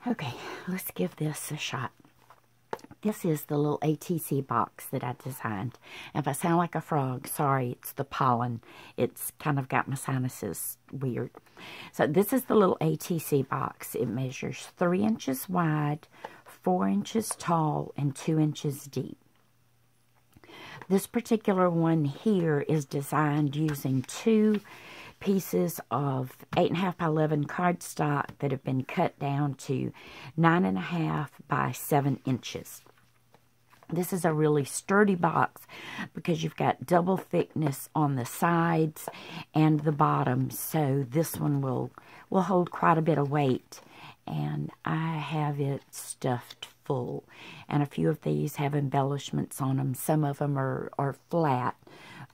Okay, let's give this a shot. This is the little ATC box that I designed. If I sound like a frog, sorry, it's the pollen. It's kind of got my sinuses weird. So this is the little ATC box. It measures 3 inches wide, 4 inches tall, and 2 inches deep. This particular one here is designed using 2 pieces of 8.5 by 11 cardstock that have been cut down to 9.5 by 7 inches. This is a really sturdy box because you've got double thickness on the sides and the bottom, so this one will hold quite a bit of weight. And I have it stuffed full, and a few of these have embellishments on them. Some of them are flat,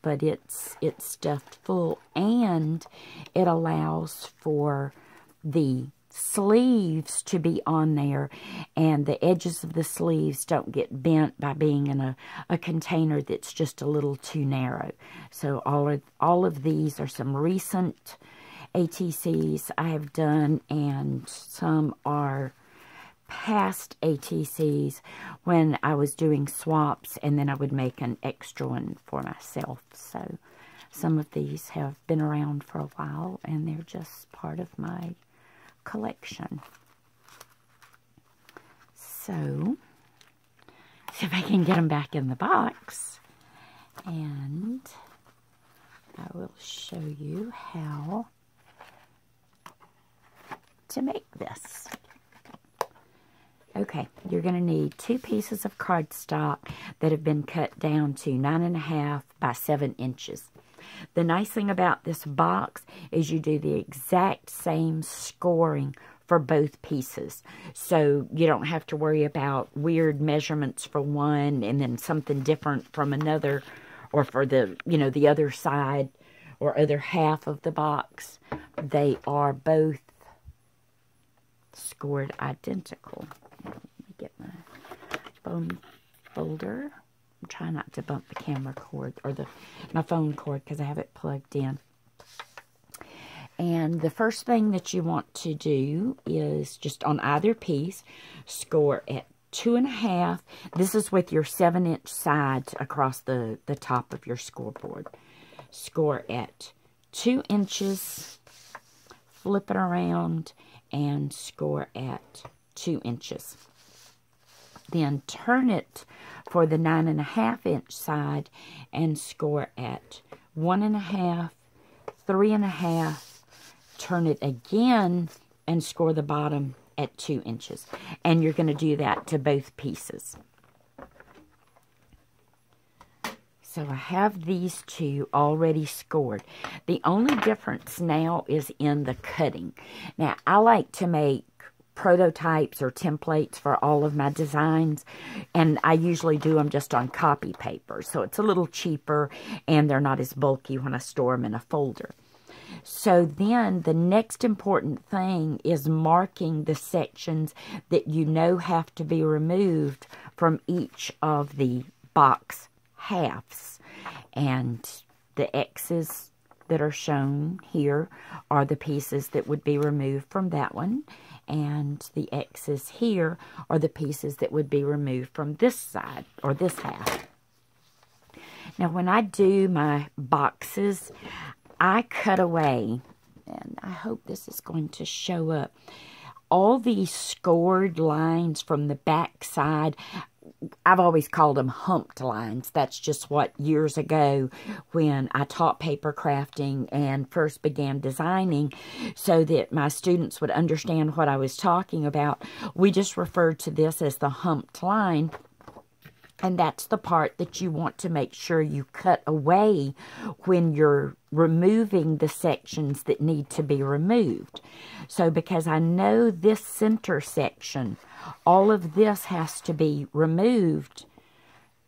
but it's stuffed full, and it allows for the sleeves to be on there, and the edges of the sleeves don't get bent by being in a container that's just a little too narrow. So all of these are some recent ATCs I have done, and some are past ATCs when I was doing swaps, and then I would make an extra one for myself. So some of these have been around for a while, and they're just part of my collection. So, see if I can get them back in the box, and I will show you how to make this. Okay, you're going to need 2 pieces of cardstock that have been cut down to 9.5 by 7 inches. The nice thing about this box is you do the exact same scoring for both pieces. So you don't have to worry about weird measurements for one and then something different from another, or for the, the other side or other half of the box. They are both scored identical. Let me get my foam folder. I'm trying not to bump the camera cord or my phone cord because I have it plugged in. And the first thing that you want to do is just on either piece, score at 2.5. This is with your 7-inch sides across the top of your scoreboard. Score at 2 inches, flip it around, and score at 2 inches. Then turn it for the 9.5-inch side and score at 1.5, 3.5. Turn it again and score the bottom at 2 inches. And you're going to do that to both pieces. So I have these 2 already scored. The only difference now is in the cutting. Now, I like to make prototypes or templates for all of my designs, and I usually do them just on copy paper, so it's a little cheaper and they're not as bulky when I store them in a folder. So then the next important thing is marking the sections that have to be removed from each of the box halves, and the X's that are shown here are the pieces that would be removed from that one, and the X's here are the pieces that would be removed from this side, or this half. Now, when I do my boxes, I cut away, and I hope this is going to show up, all these scored lines from the back side. I've always called them humped lines. That's just what years ago when I taught paper crafting and first began designing, so that my students would understand what I was talking about, we just referred to this as the humped line. And that's the part that you want to make sure you cut away when you're removing the sections that need to be removed. So because I know this center section, all of this has to be removed,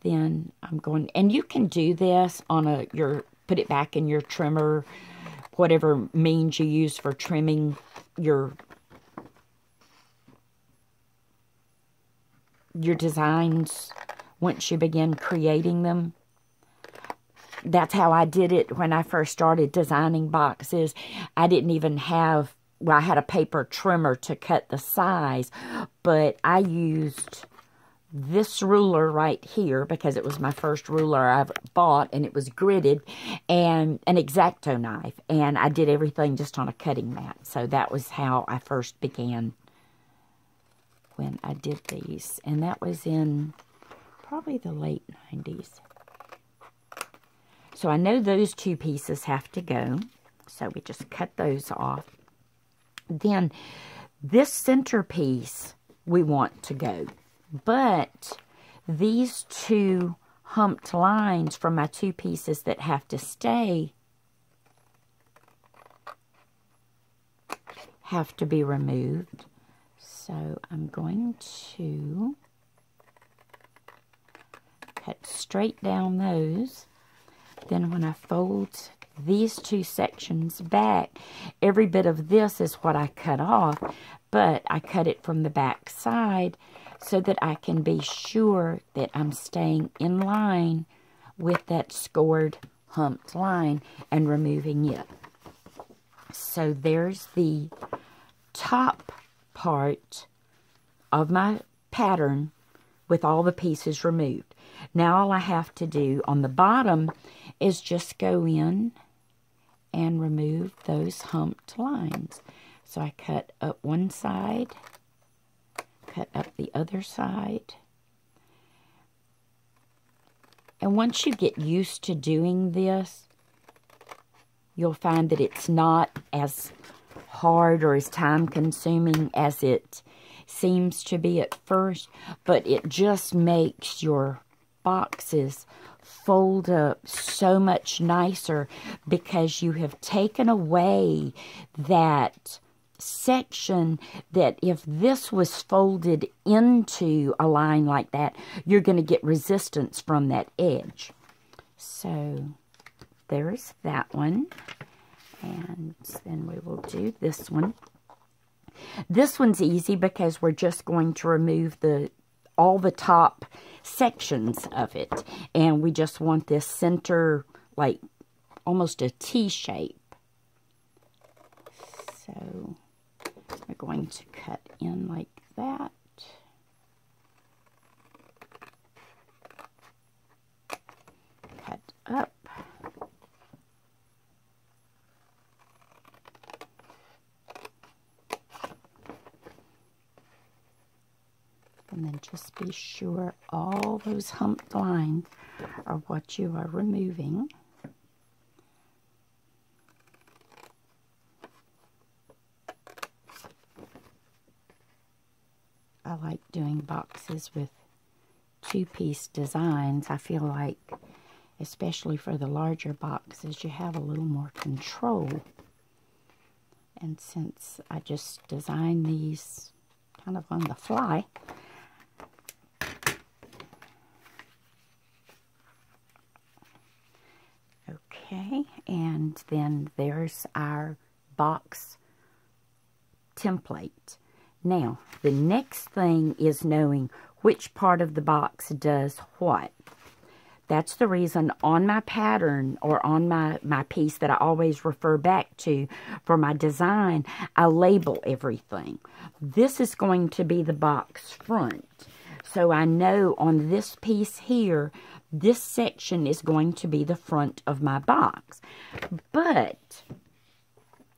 then I'm going, and you can do this on put it back in your trimmer, whatever means you use for trimming your designs. Once you begin creating them, that's how I did it when I first started designing boxes. I didn't even have well, I had a paper trimmer to cut the size, but I used this ruler right here because it was my first ruler I've bought, and it was gridded, and an X-Acto knife, and I did everything just on a cutting mat. So that was how I first began when I did these, and that was in probably the late 90s. So I know those two pieces have to go, so we just cut those off. Then this centerpiece we want to go, but these two humped lines from my two pieces that have to stay have to be removed. So I'm going to cut straight down those. Then when I fold these two sections back, every bit of this is what I cut off, but I cut it from the back side so that I can be sure that I'm staying in line with that scored humped line and removing it. So there's the top part of my pattern with all the pieces removed. Now all I have to do on the bottom is just go in and remove those humped lines. So I cut up one side, cut up the other side. And once you get used to doing this, you'll find that it's not as hard or as time-consuming as it seems to be at first, but it just makes your boxes fold up so much nicer because you have taken away that section that if this was folded into a line like that, you're going to get resistance from that edge. So there's that one. And then we will do this one. This one's easy because we're just going to remove all the top sections of it. And we just want this center, like almost a T shape. So we're going to cut in like that. Cut up. And then just be sure all those humped lines are what you are removing. I like doing boxes with two-piece designs. I feel like, especially for the larger boxes, you have a little more control. And since I just designed these kind of on the fly, okay, and then there's our box template. Now, the next thing is knowing which part of the box does what. That's the reason on my pattern or on my piece that I always refer back to for my design, I label everything. This is going to be the box front. So I know on this piece here, this section is going to be the front of my box. But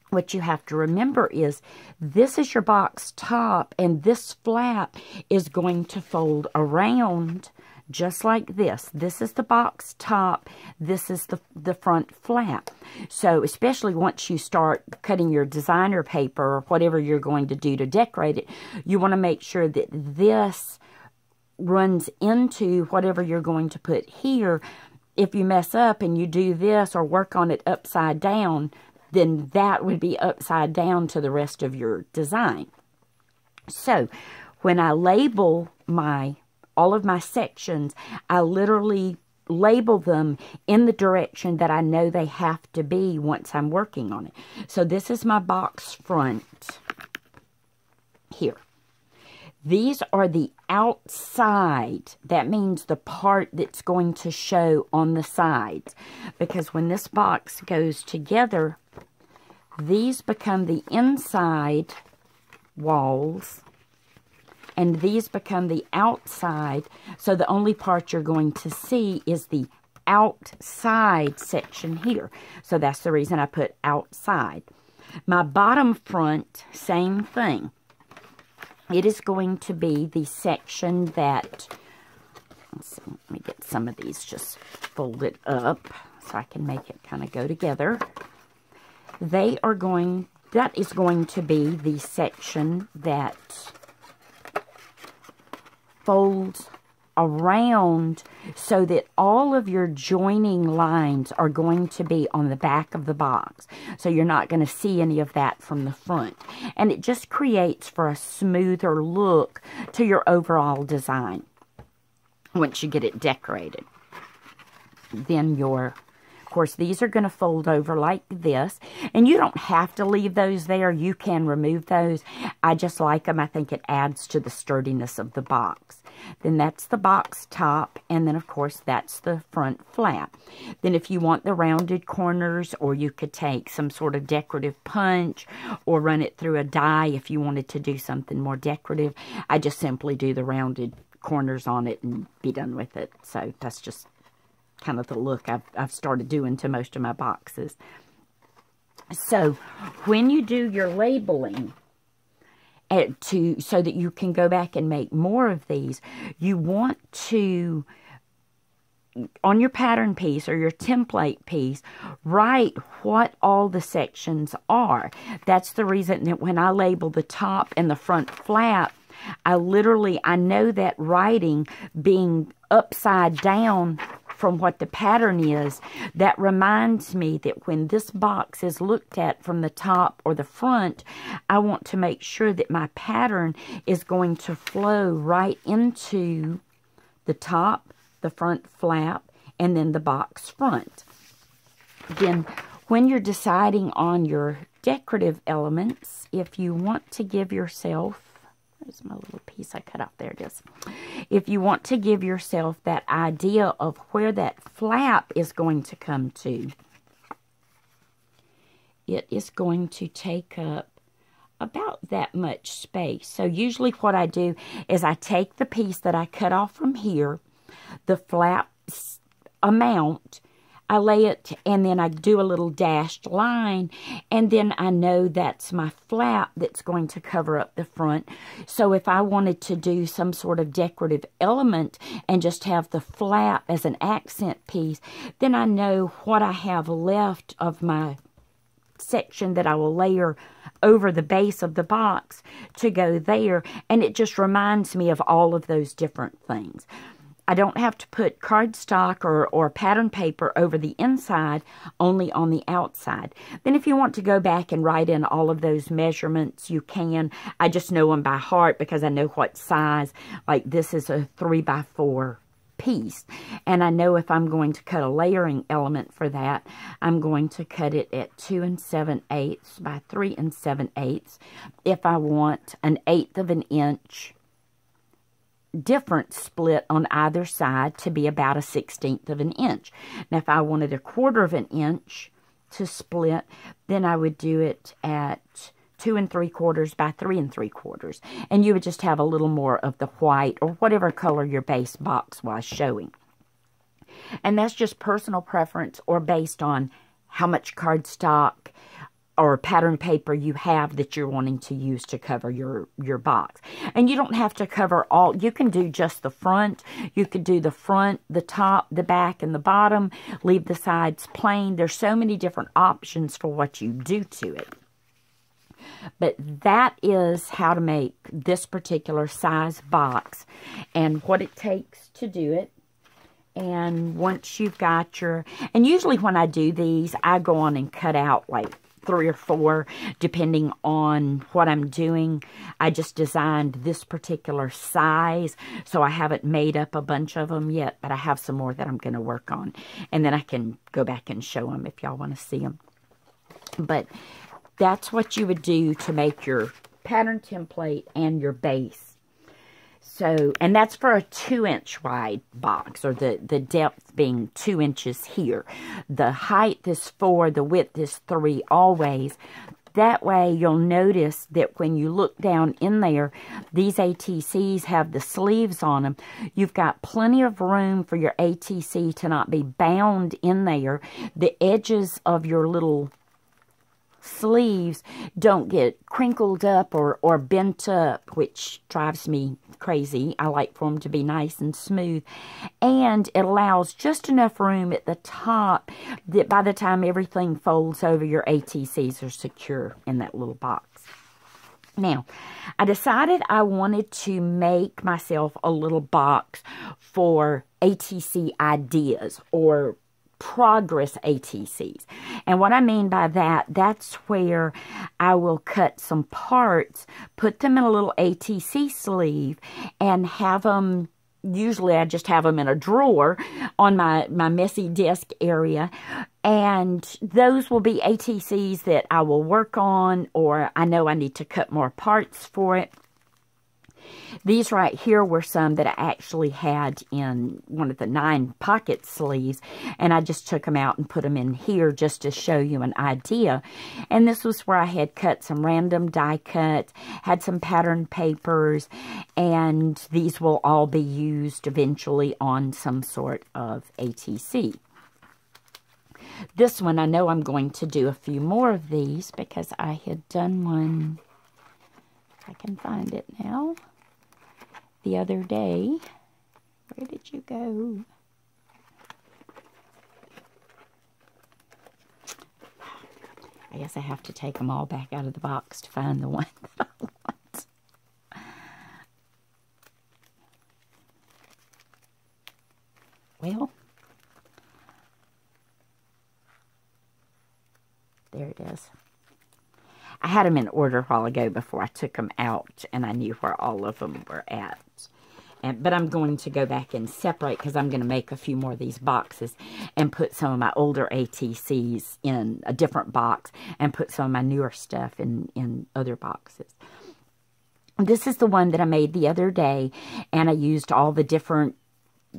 what you have to remember is this is your box top, and this flap is going to fold around just like this. This is the box top. This is the front flap. So especially once you start cutting your designer paper or whatever you're going to do to decorate it, you want to make sure that this runs into whatever you're going to put here. If you mess up and you do this or work on it upside down, then that would be upside down to the rest of your design. So when I label all of my sections, I literally label them in the direction that I know they have to be once I'm working on it. So this is my box front here. These are the outside. That means the part that's going to show on the sides. Because when this box goes together, these become the inside walls, and these become the outside. So the only part you're going to see is the outside section here. So that's the reason I put outside. My bottom front, same thing. It is going to be the section that, let's see, let me get some of these just folded up so I can make it kind of go together. That is going to be the section that folds around so that all of your joining lines are going to be on the back of the box. So you're not going to see any of that from the front. And it just creates for a smoother look to your overall design once you get it decorated. Then of course, these are going to fold over like this. And you don't have to leave those there. You can remove those. I just like them. I think it adds to the sturdiness of the box. Then that's the box top. And then, of course, that's the front flap. Then if you want the rounded corners, or you could take some sort of decorative punch or run it through a die if you wanted to do something more decorative, I just simply do the rounded corners on it and be done with it. So that's just kind of the look I've started doing to most of my boxes. So when you do your labeling so that you can go back and make more of these, you want to, on your pattern piece or your template piece, write what all the sections are. That's the reason that when I label the top and the front flap, I know that writing being upside down from what the pattern is, that reminds me that when this box is looked at from the top or the front, I want to make sure that my pattern is going to flow right into the top, the front flap, and then the box front. Then when you're deciding on your decorative elements, if you want to give yourself, there's my little piece I cut off. There it is. If you want to give yourself that idea of where that flap is going to come to, it is going to take up about that much space. So usually what I do is I take the piece that I cut off from here, the flap amount, I lay it, and then I do a little dashed line, and then I know that's my flap that's going to cover up the front. So if I wanted to do some sort of decorative element and just have the flap as an accent piece, then I know what I have left of my section that I will layer over the base of the box to go there, and it just reminds me of all of those different things. I don't have to put cardstock or pattern paper over the inside, only on the outside. Then if you want to go back and write in all of those measurements, you can. I just know them by heart because I know what size. Like this is a 3x4 piece. And I know if I'm going to cut a layering element for that, I'm going to cut it at 2 7/8 by 3 7/8. If I want an 1/8 of an inch different split on either side to be about a 1/16 of an inch. Now, if I wanted a 1/4 of an inch to split, then I would do it at 2 3/4 by 3 3/4. And you would just have a little more of the white or whatever color your base box was showing. And that's just personal preference or based on how much cardstock or pattern paper you have that you're wanting to use to cover your box. And you don't have to cover all. You can do just the front. You could do the front, the top, the back, and the bottom. Leave the sides plain. There's so many different options for what you do to it. But that is how to make this particular size box and what it takes to do it. And once you've got your, and usually when I do these, I go on and cut out like 3 or 4, depending on what I'm doing. I just designed this particular size, so I haven't made up a bunch of them yet, but I have some more that I'm going to work on. And then I can go back and show them if y'all want to see them. But that's what you would do to make your pattern template and your base. So, and that's for a 2-inch wide box, or the depth being 2 inches here. The height is 4, the width is 3 always. That way you'll notice that when you look down in there, these ATCs have the sleeves on them. You've got plenty of room for your ATC to not be bound in there. The edges of your little sleeves don't get crinkled up or bent up, which drives me crazy. I like for them to be nice and smooth, and it allows just enough room at the top that by the time everything folds over, your ATCs are secure in that little box. Now, I decided I wanted to make myself a little box for ATC ideas, or progress ATCs. And what I mean by that, that's where I will cut some parts, put them in a little ATC sleeve, and have them, usually I just have them in a drawer on my messy desk area. And those will be ATCs that I will work on, or I know I need to cut more parts for it. These right here were some that I actually had in one of the 9 pocket sleeves, and I just took them out and put them in here just to show you an idea. And this was where I had cut some random die cuts, had some pattern papers, and these will all be used eventually on some sort of ATC. This one, I know I'm going to do a few more of these because I had done one, if I can find it now, the other day. Where did you go? I guess I have to take them all back out of the box to find the one that I want. Well, there it is. I had them in order a while ago before I took them out, and I knew where all of them were at. But I'm going to go back and separate, because I'm going to make a few more of these boxes and put some of my older ATCs in a different box and put some of my newer stuff in other boxes. This is the one that I made the other day, and I used all the different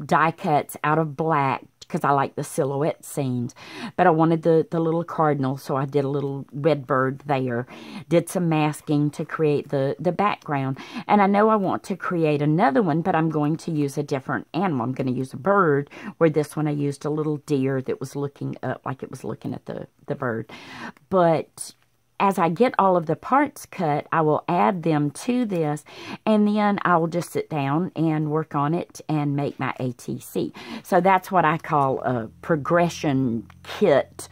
die cuts out of black because I like the silhouette scenes, but I wanted the little cardinal, so I did a little red bird there, did some masking to create the background, and I know I want to create another one, but I'm going to use a different animal. I'm going to use a bird, where this one I used a little deer that was looking up like it was looking at the bird. But as I get all of the parts cut, I will add them to this, and then I will just sit down and work on it and make my ATC. So that's what I call a progression kit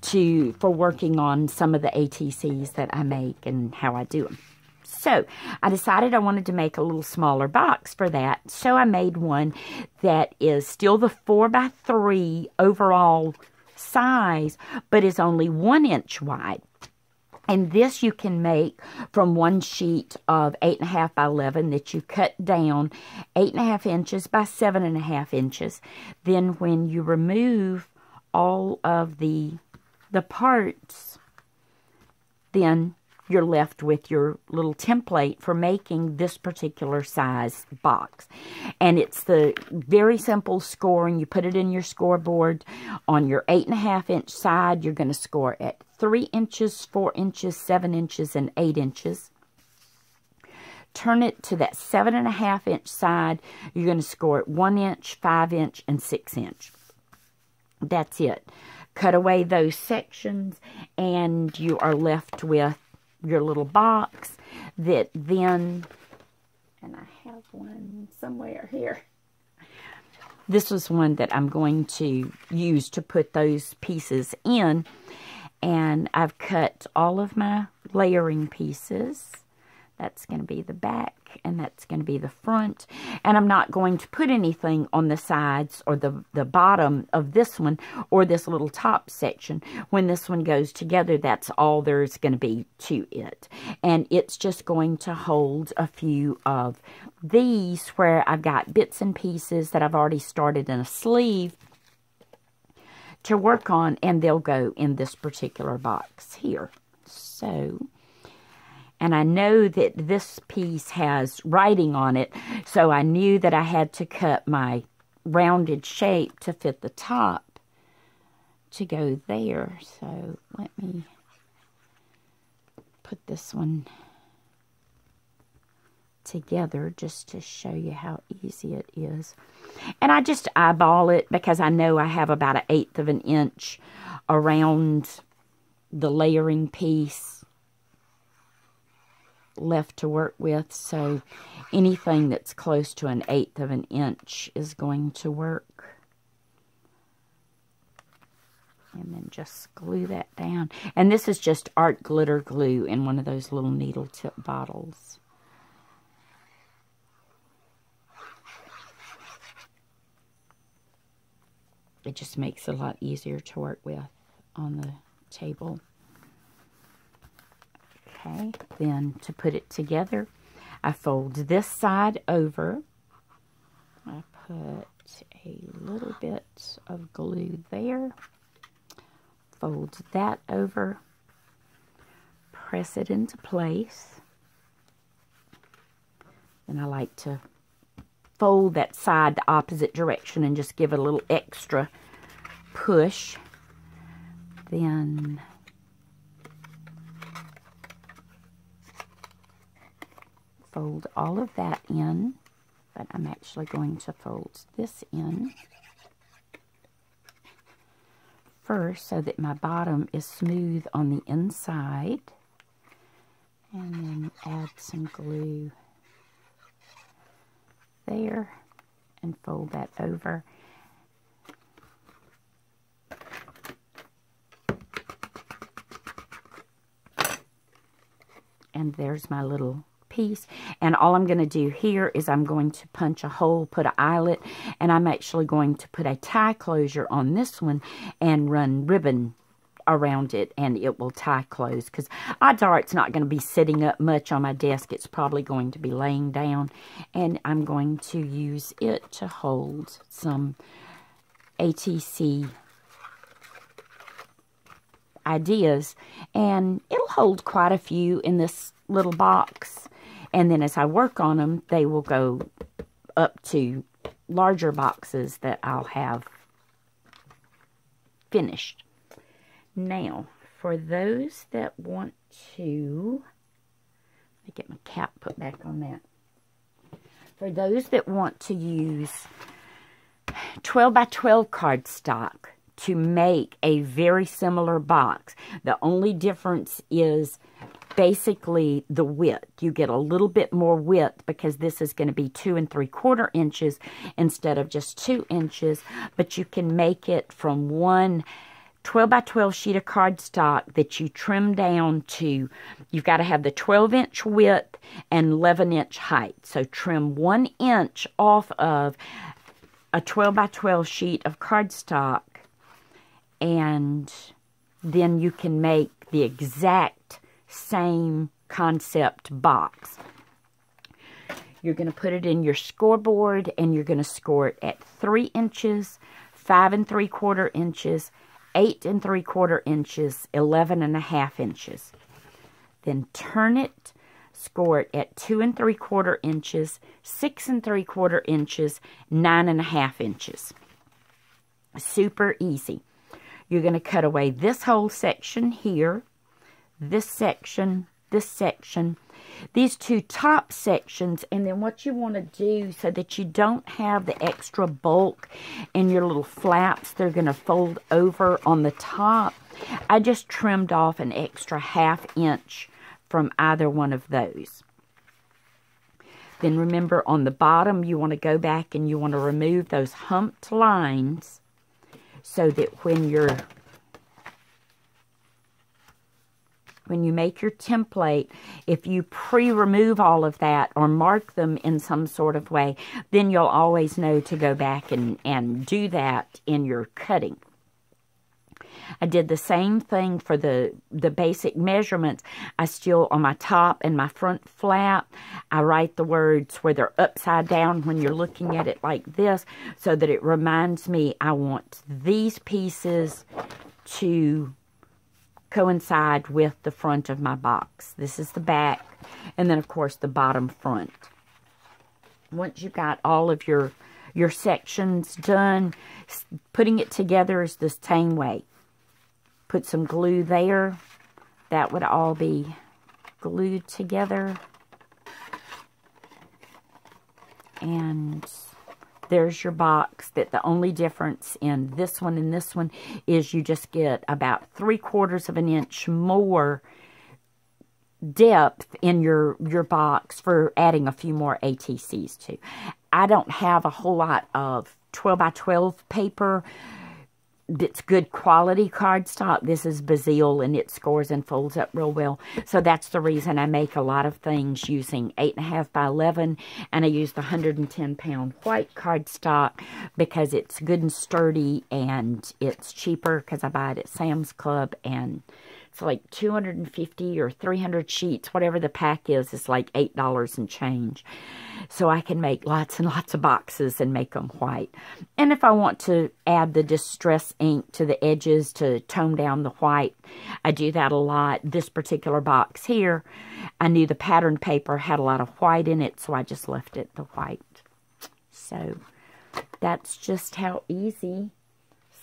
for working on some of the ATCs that I make and how I do them. So I decided I wanted to make a little smaller box for that, so I made one that is still the 4x3 overall size, but is only 1 inch wide. And this you can make from one sheet of 8.5 by 11 that you cut down 8.5 inches by 7.5 inches. Then when you remove all of the parts, then you're left with your little template for making this particular size box. And it's the very simple scoring. You put it in your scoreboard. On your 8.5 inch side, you're going to score at 3 inches, 4 inches, 7 inches, and 8 inches. Turn it to that 7.5 inch side. You're going to score at 1 inch, 5 inch, and 6 inch. That's it. Cut away those sections, and you are left with your little box that then, and I have one somewhere here. This was one that I'm going to use to put those pieces in, and I've cut all of my layering pieces. That's going to be the back, and that's going to be the front. And I'm not going to put anything on the sides or the bottom of this one or this little top section. When this one goes together, that's all there's going to be to it. And it's just going to hold a few of these where I've got bits and pieces that I've already started in a sleeve to work on, and they'll go in this particular box here. So, And I know that this piece has writing on it, so I knew that I had to cut my rounded shape to fit the top to go there. So let me put this one together just to show you how easy it is. And I just eyeball it because I know I have about 1/8 of an inch around the layering piece left to work with, so anything that's close to 1/8 of an inch is going to work. And then just glue that down. And this is just art glitter glue in one of those little needle tip bottles. It just makes it a lot easier to work with on the table. Okay, then to put it together, I fold this side over. I put a little bit of glue there. Fold that over. Press it into place. And I like to fold that side the opposite direction and just give it a little extra push. Then fold all of that in, but I'm actually going to fold this in first so that my bottom is smooth on the inside, and then add some glue there and fold that over. And there's my little piece. And all I'm going to do here is I'm going to punch a hole, put an eyelet, and I'm actually going to put a tie closure on this one and run ribbon around it, and it will tie close, because odds are it's not going to be sitting up much on my desk. It's probably going to be laying down, and I'm going to use it to hold some ATC ideas, and it'll hold quite a few in this little box, and then as I work on them, they will go up to larger boxes that I'll have finished. Now, for those that want to, let me get my cap put back on that. For those that want to use 12 by 12 cardstock to make a very similar box, the only difference is basically the width. You get a little bit more width because this is going to be 2 3/4 inches instead of just 2 inches, but you can make it from one 12 by 12 sheet of cardstock that you trim down to, you've got to have the 12-inch width and 11-inch height. So trim 1 inch off of a 12 by 12 sheet of cardstock, and then you can make the exact same concept box. You're going to put it in your scoreboard, and you're going to score it at 3 inches, 5 3/4 inches, 8 3/4 inches, 11 1/2 inches. Then turn it, score it at 2 3/4 inches, 6 3/4 inches, 9 1/2 inches. Super easy. You're going to cut away this whole section here, this section, these two top sections, and then what you want to do so that you don't have the extra bulk in your little flaps, they're going to fold over on the top. I just trimmed off an extra 1/2 inch from either one of those. Then remember, on the bottom, you want to go back and you want to remove those humped lines so that when you make your template, if you pre-remove all of that or mark them in some sort of way, then you'll always know to go back and do that in your cutting. I did the same thing for the basic measurements. I still, on my top and my front flap, I write the words where they're upside down when you're looking at it like this, so that it reminds me I want these pieces to coincide with the front of my box. This is the back. And then, of course, the bottom front. Once you've got all of your sections done, putting it together is the same way. Put some glue there. That would all be glued together. And there's your box. That the only difference in this one and this one is you just get about 3/4 of an inch more depth in your box for adding a few more ATCs to. I don't have a whole lot of 12 by 12 paper that's good quality cardstock. This is Bazille, and it scores and folds up real well. So that's the reason I make a lot of things using 8.5 by 11, and I use the 110-pound white cardstock because it's good and sturdy, and it's cheaper because I buy it at Sam's Club, and it's like 250 or 300 sheets, whatever the pack is. It's like $8 and change. So I can make lots and lots of boxes and make them white. And if I want to add the distress ink to the edges to tone down the white, I do that a lot. This particular box here, I knew the pattern paper had a lot of white in it, so I just left it the white. So that's just how easy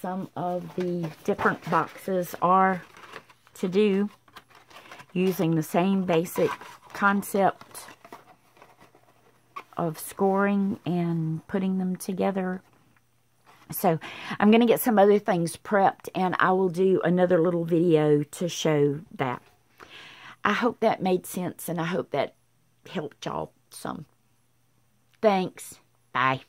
some of the different boxes are to do, using the same basic concept of scoring and putting them together. So I'm going to get some other things prepped, and I will do another little video to show that. I hope that made sense, and I hope that helped y'all some. Thanks. Bye.